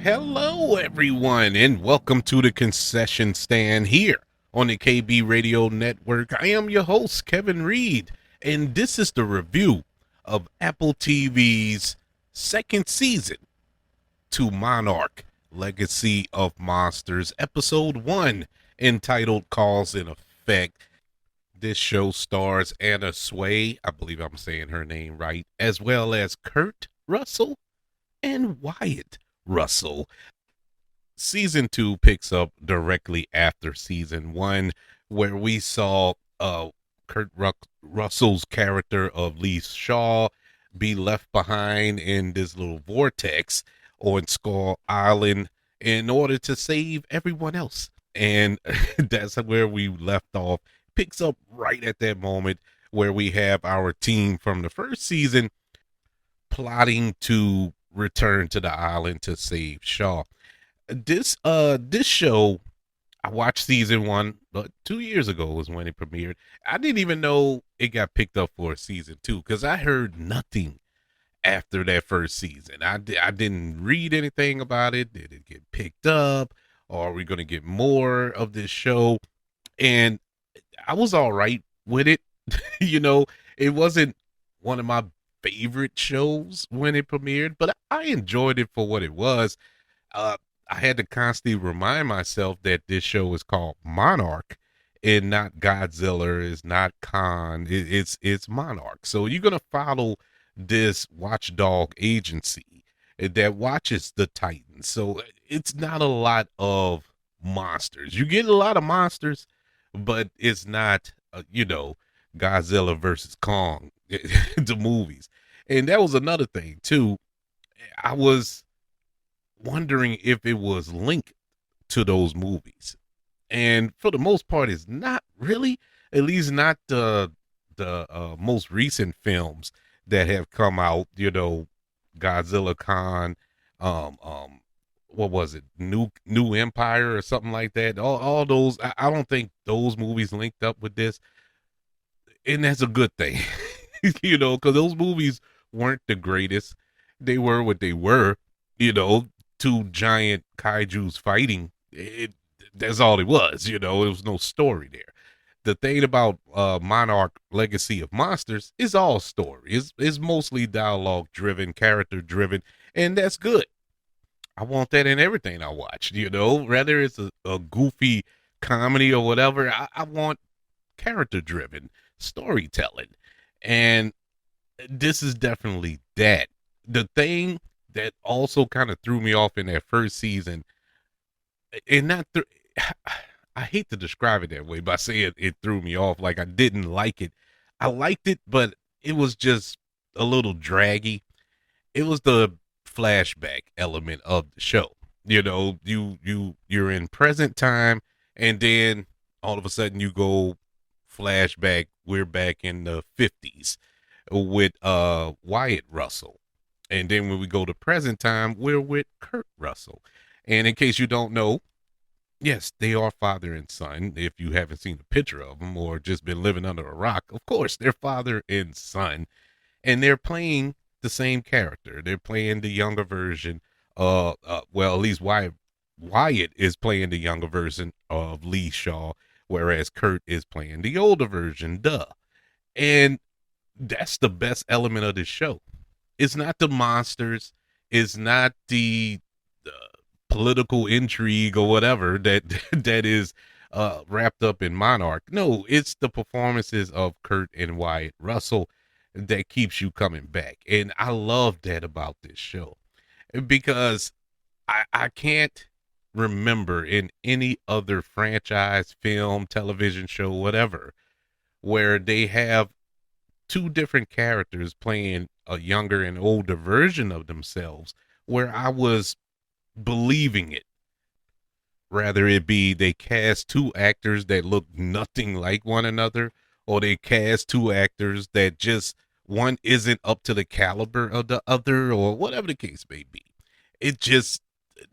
Hello, everyone, and welcome to the concession stand here on the KB Radio Network. I am your host, Kevin Reed, and this is the review of Apple TV's second season to Monarch Legacy of Monsters, Episode 1, entitled Cause and Effect. This show stars Anna Sway, I believe I'm saying her name right, as well as Kurt Russell and Wyatt Russell. Season 2 picks up directly after season 1, where we saw Russell's character of Lee Shaw be left behind in this little vortex on Skull Island in order to save everyone else. And that's where we left off. Picks up right at that moment where we have our team from the first season plotting to return to the island to save Shaw. This show, I watched season 1, but 2 years ago was when it premiered. I didn't even know it got picked up for season 2 because I heard nothing after that first season. I didn't read anything about it. Did it get picked up? Or are we going to get more of this show? And I was all right with it. you know, it wasn't one of my favorite shows when it premiered, but I enjoyed it for what it was. Uh, I had to constantly remind myself that this show is called Monarch and not Godzilla, it's not Khan, it's Monarch. So you're gonna follow this watchdog agency that watches the Titans. So it's not a lot of monsters. You get a lot of monsters, but it's not Godzilla versus Kong, the movies. And that was another thing too. I was wondering if it was linked to those movies, and for the most part, it's not really. At least not the most recent films that have come out. Godzilla Con, what was it, New Empire or something like that. All those. I don't think those movies linked up with this, and that's a good thing. Because those movies weren't the greatest. They were what they were. Two giant kaijus fighting. That's all it was. There was no story there. The thing about Monarch Legacy of Monsters is all story. It's mostly dialogue driven, character driven, and that's good. I want that in everything I watch. Whether it's a goofy comedy or whatever, I want character driven storytelling, and this is definitely that. The thing that also kind of threw me off in that first season, and I hate to describe it that way by saying it threw me off, like I didn't like it. I liked it, but it was just a little draggy. It was the flashback element of the show. You're in present time, and then all of a sudden you go flashback. We're back in the 50s with Wyatt Russell. And then when we go to present time, we're with Kurt Russell. And in case you don't know, yes, they are father and son. If you haven't seen a picture of them or just been living under a rock, of course, they're father and son. And they're playing the same character. They're playing the younger version. Well, at least Wyatt is playing the younger version of Lee Shaw, whereas Kurt is playing the older version, duh. And that's the best element of this show. It's not the monsters. It's not the political intrigue or whatever that that is wrapped up in Monarch. No, it's the performances of Kurt and Wyatt Russell that keeps you coming back. And I love that about this show because I can't remember in any other franchise, film, television show, whatever, where they have two different characters playing a younger and older version of themselves where I was believing it. Rather it be they cast two actors that look nothing like one another, or they cast two actors that just one isn't up to the caliber of the other, or whatever the case may be. It just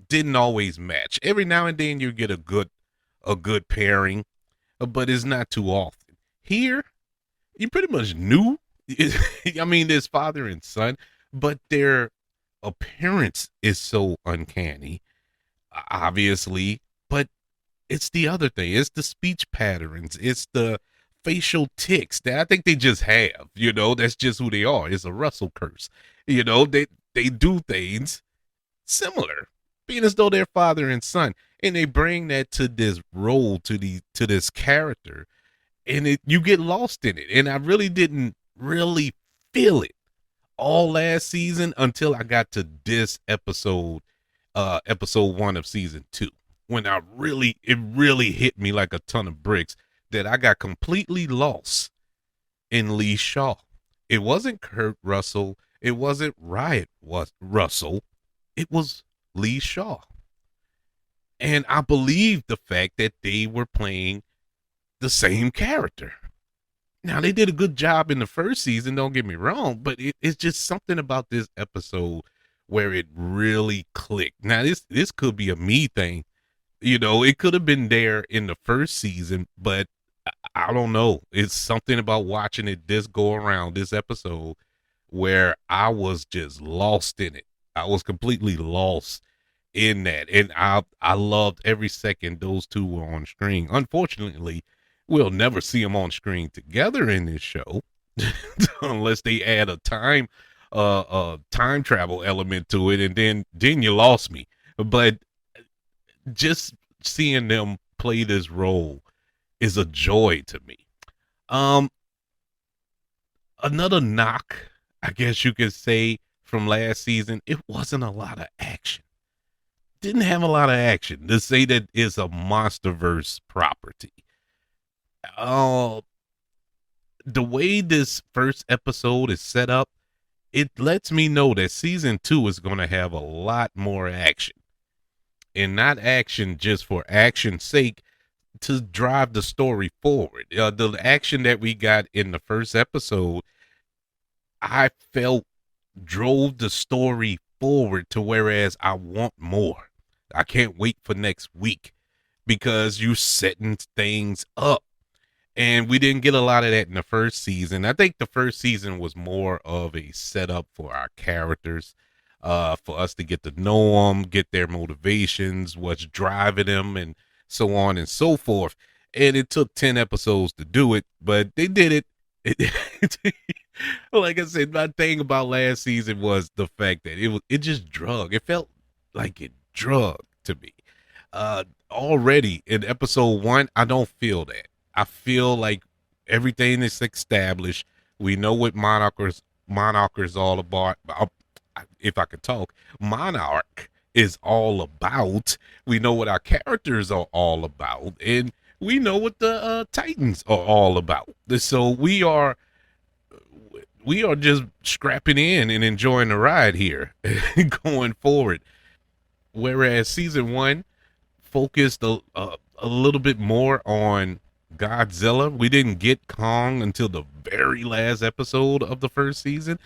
didn't always match. Every now and then you get a good pairing, but it's not too often. Here, you pretty much knew. I mean, there's father and son, but they're appearance is so uncanny, obviously, but it's the other thing. It's the speech patterns. It's the facial tics that I think they just have. That's just who they are. It's a Russell curse. They do things similar, being as though they're father and son, and they bring that to this role, to this character, and you get lost in it. And I really didn't really feel it all last season until I got to this episode 1 of season 2, when it really hit me like a ton of bricks that I got completely lost in Lee Shaw. It wasn't Kurt Russell. It wasn't Russell. It was Lee Shaw. And I believe the fact that they were playing the same character. Now, they did a good job in the first season, don't get me wrong, but it's just something about this episode where it really clicked. Now, this could be a me thing. It could have been there in the first season, but I don't know. It's something about watching it go around this episode where I was just lost in it. I was completely lost in that. And I loved every second those two were on screen. Unfortunately, we'll never see them on screen together in this show unless they add a time travel element to it, and then you lost me. But just seeing them play this role is a joy to me. Another knock, I guess you could say, from last season, it wasn't a lot of action. Didn't have a lot of action to say that it's a MonsterVerse property. The way this first episode is set up, it lets me know that season 2 is going to have a lot more action, and not action just for action's sake, to drive the story forward. The action that we got in the first episode, I felt drove the story forward to whereas I want more. I can't wait for next week because you're setting things up. And we didn't get a lot of that in the first season. I think the first season was more of a setup for our characters, for us to get to know them, get their motivations, what's driving them, and so on and so forth. And it took 10 episodes to do it, but they did it. Like I said, my thing about last season was the fact that it just drug. It felt like it drug to me. Already in episode 1, I don't feel that. I feel like everything is established. We know what Monarch is all about. If I could talk, Monarch is all about. We know what our characters are all about, and we know what the Titans are all about. So we are just scrapping in and enjoying the ride here going forward. Whereas season 1 focused a little bit more on Godzilla. We didn't get Kong until the very last episode of the first season.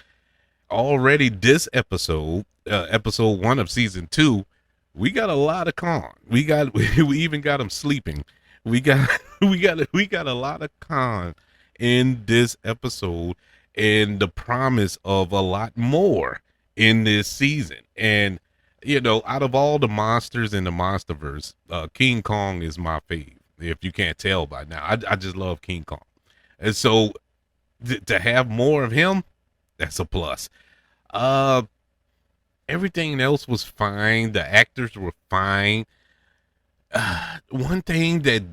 Already this episode 1 of season 2, we got a lot of Kong. We even got him sleeping. We got a lot of Kong in this episode, and the promise of a lot more in this season. And out of all the monsters in the MonsterVerse, King Kong is my fave. If you can't tell by now, I just love King Kong. And so to have more of him, that's a plus. Everything else was fine. The actors were fine. One thing that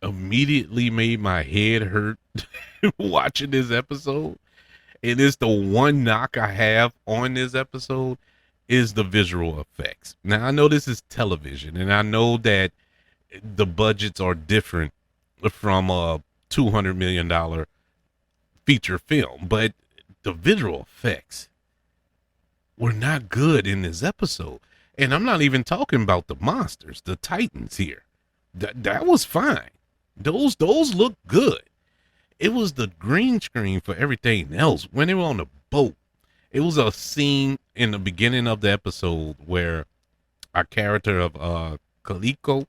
immediately made my head hurt watching this episode, and it's the one knock I have on this episode, is the visual effects. Now, I know this is television, and I know that the budgets are different from a $200 million feature film, but the visual effects were not good in this episode. And I'm not even talking about the monsters, the Titans here. That was fine. Those look good. It was the green screen for everything else. When they were on the boat, it was a scene in the beginning of the episode where our character of Keiko,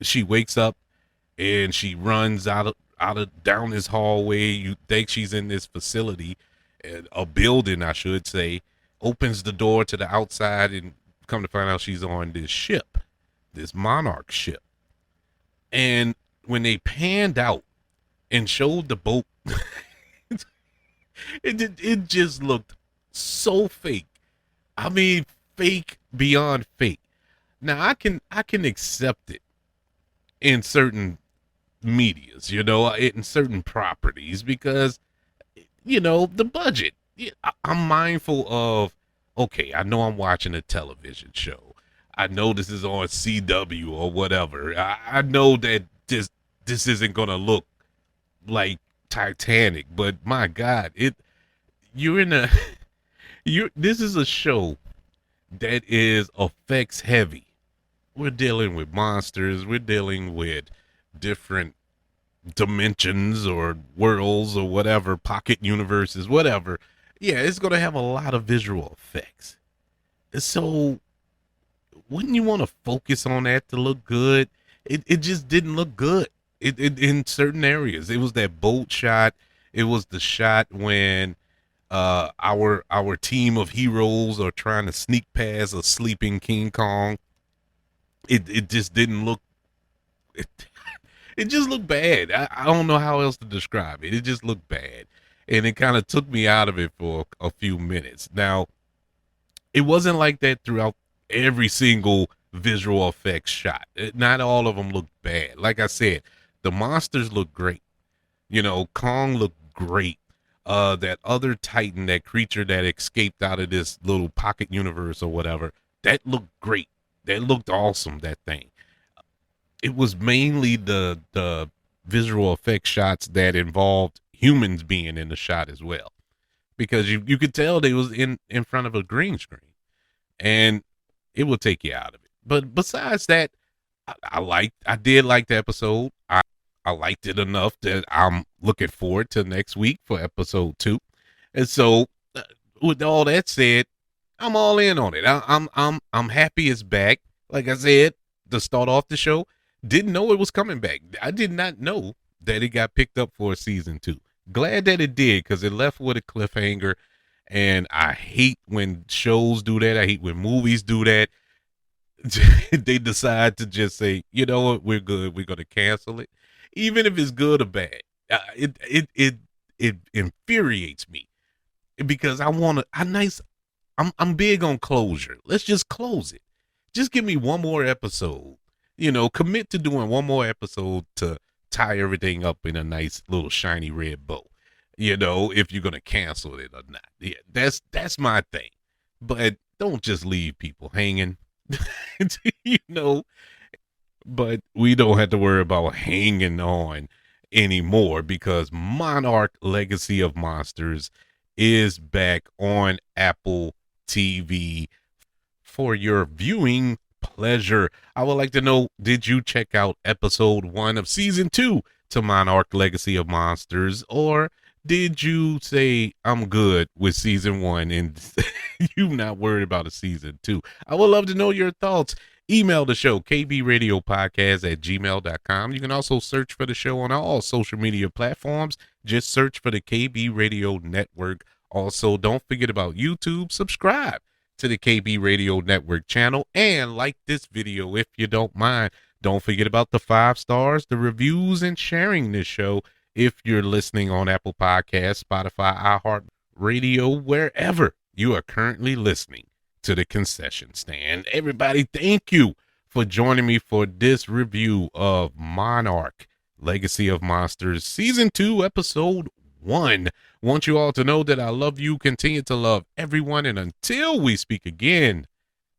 she wakes up and she runs out of down this hallway. You think she's in this facility, a building, I should say, opens the door to the outside, and come to find out she's on this ship, this Monarch ship. And when they panned out and showed the boat, it just looked so fake. I mean, fake beyond fake. Now I can accept it in certain medias, in certain properties, because the budget. I'm mindful of, okay, I know I'm watching a television show. I know this is on CW or whatever. I know that this isn't gonna look like Titanic, but my God, you're in a you this is a show that is effects heavy. We're dealing with monsters, we're dealing with different dimensions or worlds or whatever, pocket universes, whatever. Yeah, it's going to have a lot of visual effects. So wouldn't you want to focus on that to look good? It just didn't look good. It in certain areas. It was that boat shot. It was the shot when our team of heroes are trying to sneak past a sleeping King Kong. It just didn't look it, it just looked bad. I don't know how else to describe it. It just looked bad. And it kind of took me out of it for a few minutes. Now, it wasn't like that throughout every single visual effects shot. Not all of them looked bad. Like I said, the monsters look great. Kong looked great. That other Titan, that creature that escaped out of this little pocket universe or whatever, that looked great. That looked awesome, that thing. It was mainly the visual effects shots that involved humans being in the shot as well, because you could tell they was in front of a green screen, and it will take you out of it. But besides that, I did like the episode. I liked it enough that I'm looking forward to next week for episode 2. And so, with all that said, I'm all in on it. I'm happy it's back. Like I said, to start off the show, didn't know it was coming back. I did not know that it got picked up for a season 2. Glad that it did, because it left with a cliffhanger. And I hate when shows do that. I hate when movies do that. They decide to just say, you know what, we're good. We're going to cancel it, even if it's good or bad. It infuriates me, because I want a nice. I'm big on closure. Let's just close it. Just give me one more episode. Commit to doing one more episode to tie everything up in a nice little shiny red bow. If you're gonna cancel it or not. Yeah, that's my thing. But don't just leave people hanging. you know. But we don't have to worry about hanging on anymore, because Monarch Legacy of Monsters is back on Apple TV for your viewing pleasure. I would like to know, did you check out episode 1 of season 2 to Monarch Legacy of Monsters, or did you say I'm good with season 1 and you not worried about a season 2? I would love to know your thoughts. Email the show, kbradiopodcast@gmail.com. You can also search for the show on all social media platforms. Just search for the KB Radio Network. Also, don't forget about YouTube. Subscribe to the KB Radio Network channel and like this video if you don't mind. Don't forget about the 5 stars, the reviews, and sharing this show if you're listening on Apple Podcasts, Spotify, iHeartRadio, wherever you are currently listening to the concession stand. Everybody, thank you for joining me for this review of Monarch Legacy of Monsters Season 2, Episode 1. Want you all to know that I love you, continue to love everyone, and until we speak again,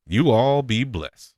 you all be blessed.